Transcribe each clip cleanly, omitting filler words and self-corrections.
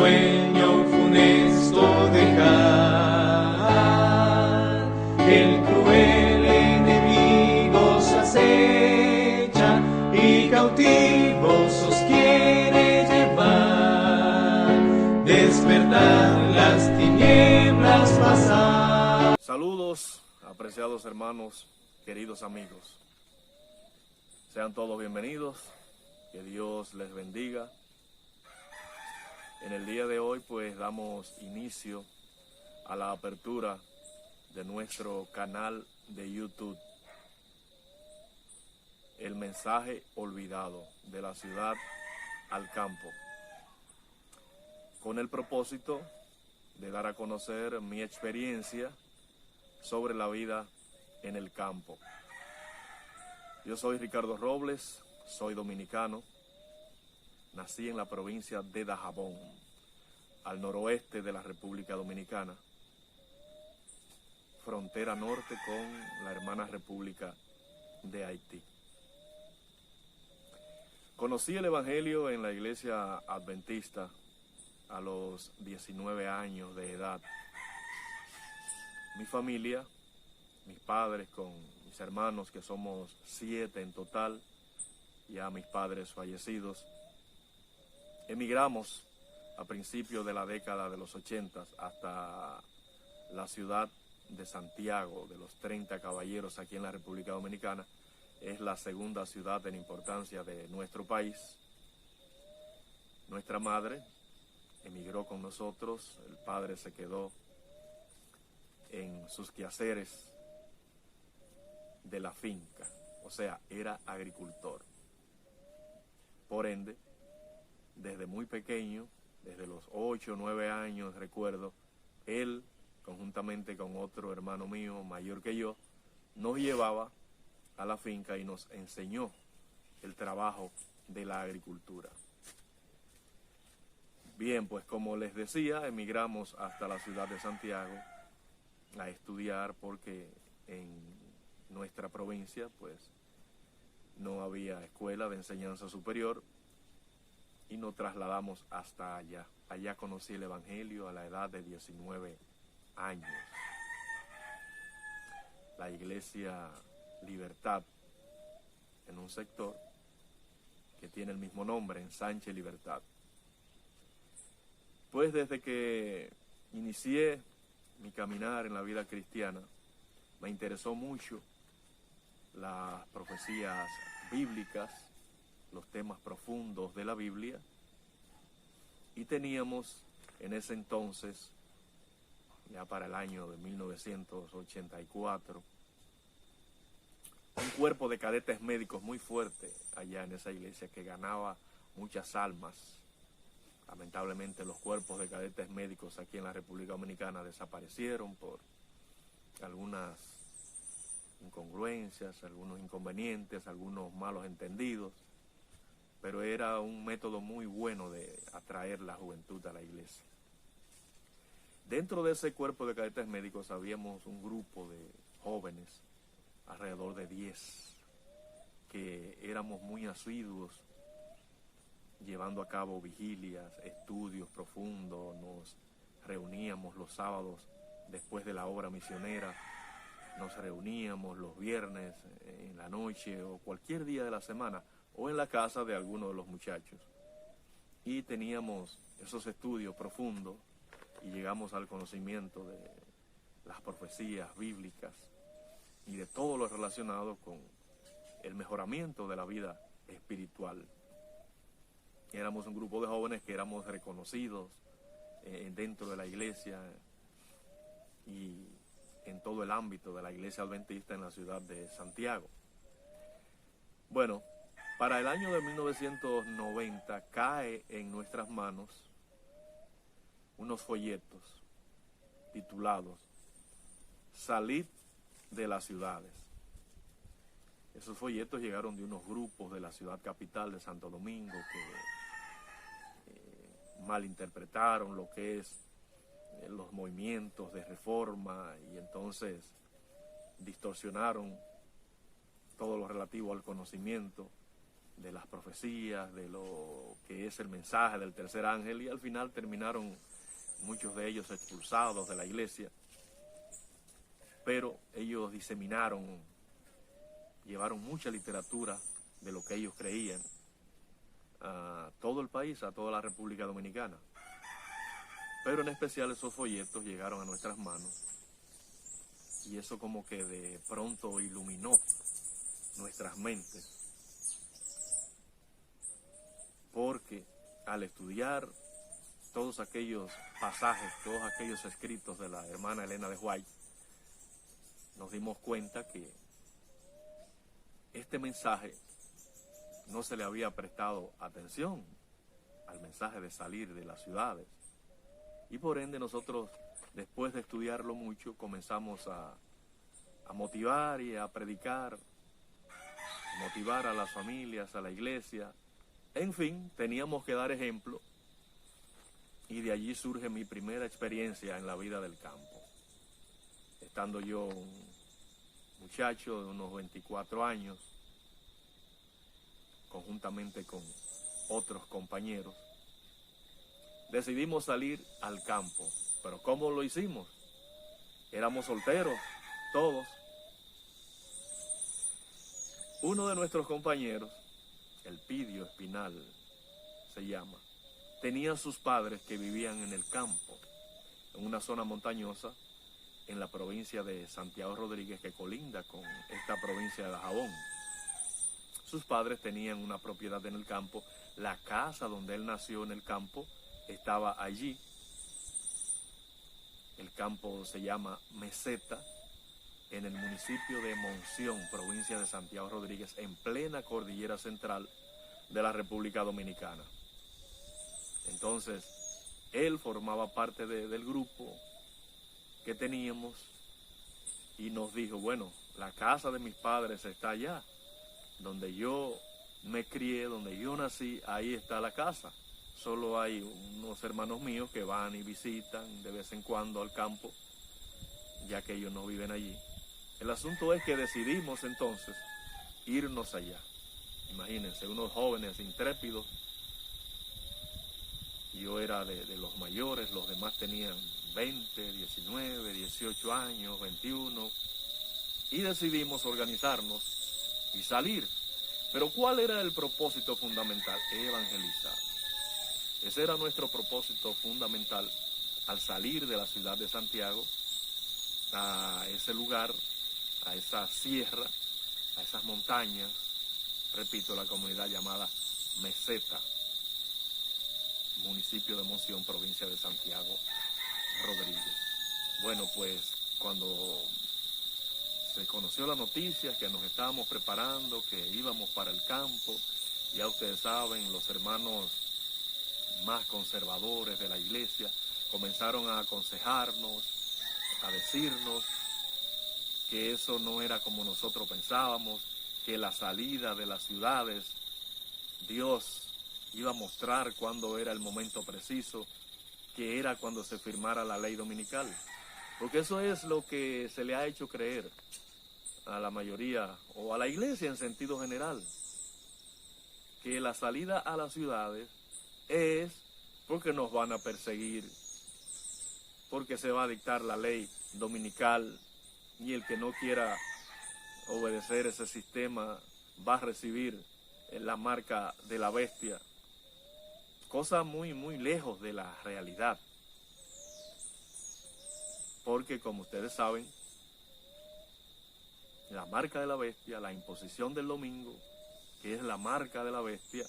sueño funesto dejar. El cruel enemigo se acecha y cautivos os quiere llevar. Despertar las tinieblas pasar. Saludos, apreciados hermanos, queridos amigos. Sean todos bienvenidos, que Dios les bendiga. En el día de hoy pues damos inicio a la apertura de nuestro canal de YouTube, El Mensaje Olvidado, de la ciudad al campo, con el propósito de dar a conocer mi experiencia sobre la vida en el campo. Yo soy Ricardo Robles, soy dominicano, nací en la provincia de Dajabón, al noroeste de la República Dominicana, frontera norte con la hermana República de Haití. Conocí el Evangelio en la iglesia adventista a los 19 años de edad. Mi familia, mis padres con mis hermanos, que somos 7 en total, ya mis padres fallecidos, emigramos a principios de la década de los 80 hasta la ciudad de Santiago de los 30 Caballeros, aquí en la República Dominicana. Es la segunda ciudad en importancia de nuestro país. Nuestra madre emigró con nosotros, el padre se quedó en sus quehaceres de la finca, o sea, era agricultor. Por ende, desde muy pequeño, desde los 8 o 9 años, recuerdo, él, conjuntamente con otro hermano mío, mayor que yo, nos llevaba a la finca y nos enseñó el trabajo de la agricultura. Bien, pues como les decía, emigramos hasta la ciudad de Santiago a estudiar, porque en nuestra provincia pues no había escuela de enseñanza superior, y nos trasladamos hasta allá. Allá conocí el Evangelio a la edad de 19 años. La iglesia Libertad, en un sector que tiene el mismo nombre, Ensanche Libertad. Pues desde que inicié mi caminar en la vida cristiana, me interesó mucho las profecías bíblicas, los temas profundos de la Biblia, y teníamos en ese entonces, ya para el año de 1984, un cuerpo de cadetes médicos muy fuerte allá en esa iglesia, que ganaba muchas almas. Lamentablemente los cuerpos de cadetes médicos aquí en la República Dominicana desaparecieron por algunas incongruencias, algunos inconvenientes, algunos malos entendidos, pero era un método muy bueno de atraer la juventud a la iglesia. Dentro de ese cuerpo de cadetes médicos habíamos un grupo de jóvenes, alrededor de 10, que éramos muy asiduos, llevando a cabo vigilias, estudios profundos. Nos reuníamos los sábados después de la obra misionera, nos reuníamos los viernes en la noche o cualquier día de la semana, o en la casa de alguno de los muchachos, y teníamos esos estudios profundos y llegamos al conocimiento de las profecías bíblicas y de todo lo relacionado con el mejoramiento de la vida espiritual. Éramos un grupo de jóvenes que éramos reconocidos dentro de la iglesia y en todo el ámbito de la iglesia adventista en la ciudad de Santiago. Bueno, para el año de 1990 cae en nuestras manos unos folletos titulados "Salid de las ciudades". Esos folletos llegaron de unos grupos de la ciudad capital de Santo Domingo que malinterpretaron lo que es los movimientos de reforma, y entonces distorsionaron todo lo relativo al conocimiento de las profecías, de lo que es el mensaje del tercer ángel, y al final terminaron muchos de ellos expulsados de la iglesia, pero ellos diseminaron, llevaron mucha literatura de lo que ellos creían a todo el país, a toda la República Dominicana. Pero en especial esos folletos llegaron a nuestras manos y eso como que de pronto iluminó nuestras mentes, porque al estudiar todos aquellos pasajes, todos aquellos escritos de la hermana Elena de White, nos dimos cuenta que este mensaje no se le había prestado atención al mensaje de salir de las ciudades. Y por ende nosotros, después de estudiarlo mucho, comenzamos a motivar y a predicar, motivar a las familias, a la iglesia. En fin, teníamos que dar ejemplo y de allí surge mi primera experiencia en la vida del campo. Estando yo un muchacho de unos 24 años, conjuntamente con otros compañeros, decidimos salir al campo. Pero ¿cómo lo hicimos? Éramos solteros, todos. Uno de nuestros compañeros, Elpidio Espinal se llama, tenía sus padres que vivían en el campo, en una zona montañosa, en la provincia de Santiago Rodríguez, que colinda con esta provincia de Dajabón. Sus padres tenían una propiedad en el campo, la casa donde él nació en el campo estaba allí. El campo se llama Meseta, en el municipio de Monción, provincia de Santiago Rodríguez, en plena cordillera central de la República Dominicana. Entonces, él formaba parte del grupo que teníamos y nos dijo, bueno, la casa de mis padres está allá, donde yo me crié, donde yo nací, ahí está la casa. Solo hay unos hermanos míos que van y visitan de vez en cuando al campo, ya que ellos no viven allí. El asunto es que decidimos entonces irnos allá. Imagínense, unos jóvenes intrépidos. Yo era de los mayores, los demás tenían 20, 19, 18 años, 21. Y decidimos organizarnos y salir. Pero ¿cuál era el propósito fundamental? Evangelizar. Ese era nuestro propósito fundamental al salir de la ciudad de Santiago a ese lugar, a esa sierra, a esas montañas, repito, la comunidad llamada Meseta, municipio de Monción, provincia de Santiago Rodríguez. Bueno, pues cuando se conoció la noticia que nos estábamos preparando, que íbamos para el campo, ya ustedes saben, los hermanos más conservadores de la iglesia comenzaron a aconsejarnos, a decirnos que eso no era como nosotros pensábamos, que la salida de las ciudades, Dios iba a mostrar cuándo era el momento preciso, que era cuando se firmara la ley dominical. Porque eso es lo que se le ha hecho creer a la mayoría, o a la iglesia en sentido general, que la salida a las ciudades es porque nos van a perseguir, porque se va a dictar la ley dominical y el que no quiera obedecer ese sistema va a recibir la marca de la bestia. Cosa muy, muy lejos de la realidad. Porque como ustedes saben, la marca de la bestia, la imposición del domingo, que es la marca de la bestia,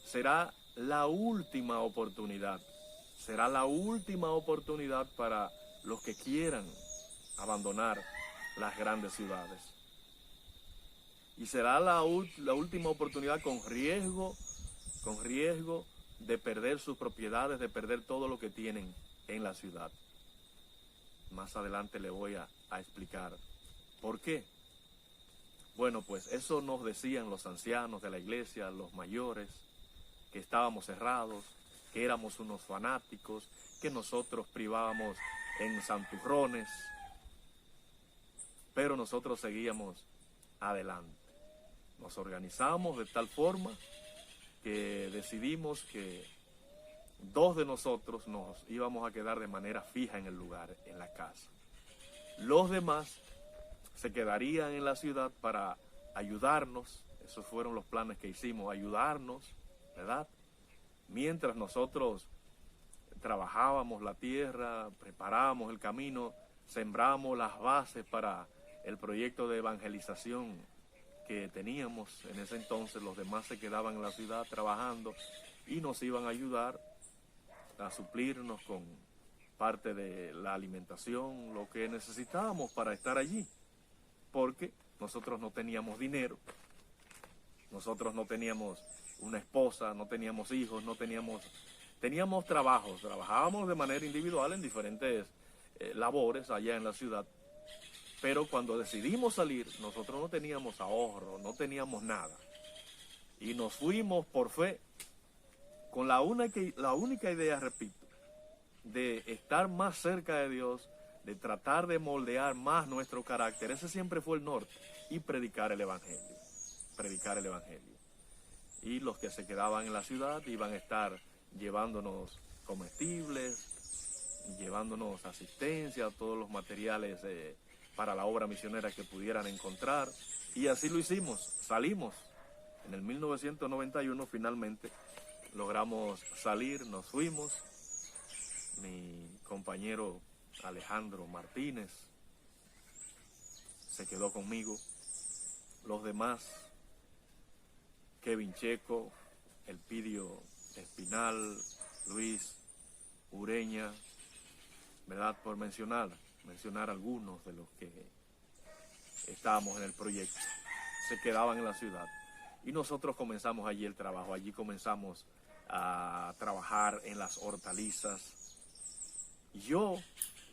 será la última oportunidad. Será la última oportunidad para los que quieran abandonar las grandes ciudades. Y será la última oportunidad con riesgo de perder sus propiedades, de perder todo lo que tienen en la ciudad. Más adelante le voy a explicar por qué. Bueno, pues eso nos decían los ancianos de la iglesia, los mayores, que estábamos cerrados, que éramos unos fanáticos, que nosotros privábamos en santurrones, pero nosotros seguíamos adelante. Nos organizamos de tal forma que decidimos que 2 de nosotros nos íbamos a quedar de manera fija en el lugar, en la casa. Los demás se quedarían en la ciudad para ayudarnos. Esos fueron los planes que hicimos, ayudarnos, ¿verdad? Mientras nosotros trabajábamos la tierra, preparábamos el camino, sembramos las bases para el proyecto de evangelización que teníamos en ese entonces. Los demás se quedaban en la ciudad trabajando y nos iban a ayudar a suplirnos con parte de la alimentación, lo que necesitábamos para estar allí, porque nosotros no teníamos dinero, nosotros no teníamos una esposa, no teníamos hijos, teníamos trabajos, trabajábamos de manera individual en diferentes labores allá en la ciudad, pero cuando decidimos salir, nosotros no teníamos ahorro, no teníamos nada, y nos fuimos por fe, con la única idea, repito, de estar más cerca de Dios, de tratar de moldear más nuestro carácter. Ese siempre fue el norte, y predicar el Evangelio, Y los que se quedaban en la ciudad iban a estar llevándonos comestibles, llevándonos asistencia, todos los materiales para la obra misionera que pudieran encontrar, y así lo hicimos, salimos. En el 1991 finalmente logramos salir, nos fuimos. Mi compañero Alejandro Martínez se quedó conmigo. Los demás, Kevin Checo, Elpidio Espinal, Luis Ureña, ¿verdad? Por mencionar algunos de los que estábamos en el proyecto, se quedaban en la ciudad. Y nosotros comenzamos allí el trabajo, allí comenzamos a trabajar en las hortalizas. Yo,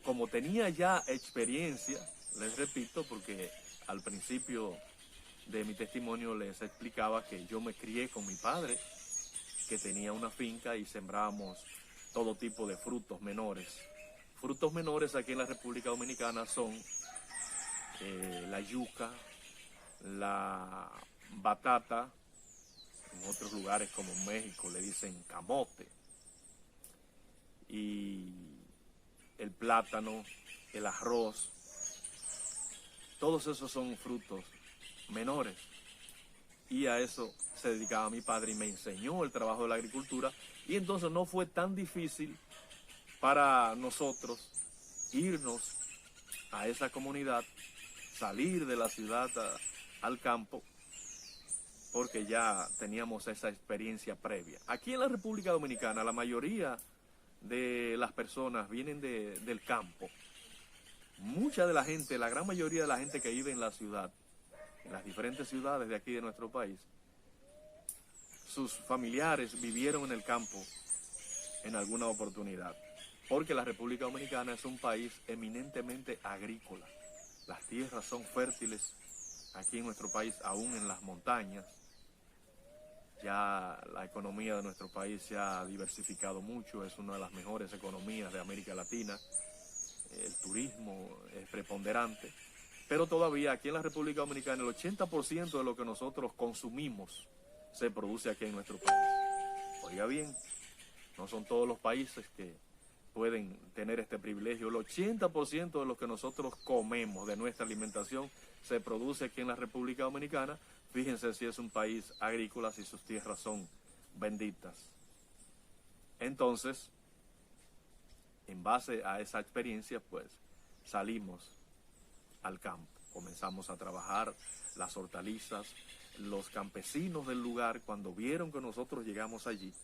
como tenía ya experiencia, les repito, porque al principio de mi testimonio les explicaba que yo me crié con mi padre, que tenía una finca y sembrábamos todo tipo de frutos menores. Frutos menores aquí en la República Dominicana son la yuca, la batata, en otros lugares como México le dicen camote, y el plátano, el arroz. Todos esos son frutos menores, y a eso se dedicaba mi padre y me enseñó el trabajo de la agricultura, y entonces no fue tan difícil para nosotros irnos a esa comunidad, salir de la ciudad al campo, porque ya teníamos esa experiencia previa. Aquí en la República Dominicana la mayoría de las personas vienen del campo. Mucha de la gente, la gran mayoría de la gente que vive en la ciudad, en las diferentes ciudades de aquí de nuestro país, sus familiares vivieron en el campo en alguna oportunidad, porque la República Dominicana es un país eminentemente agrícola. Las tierras son fértiles aquí en nuestro país, aún en las montañas. Ya la economía de nuestro país se ha diversificado mucho, es una de las mejores economías de América Latina. El turismo es preponderante, pero todavía aquí en la República Dominicana el 80% de lo que nosotros consumimos se produce aquí en nuestro país. Oiga bien, no son todos los países que pueden tener este privilegio. El 80% de lo que nosotros comemos, de nuestra alimentación, se produce aquí en la República Dominicana. Fíjense si es un país agrícola, si sus tierras son benditas. Entonces, en base a esa experiencia, pues, salimos al campo. Comenzamos a trabajar las hortalizas. Los campesinos del lugar, cuando vieron que nosotros llegamos allí,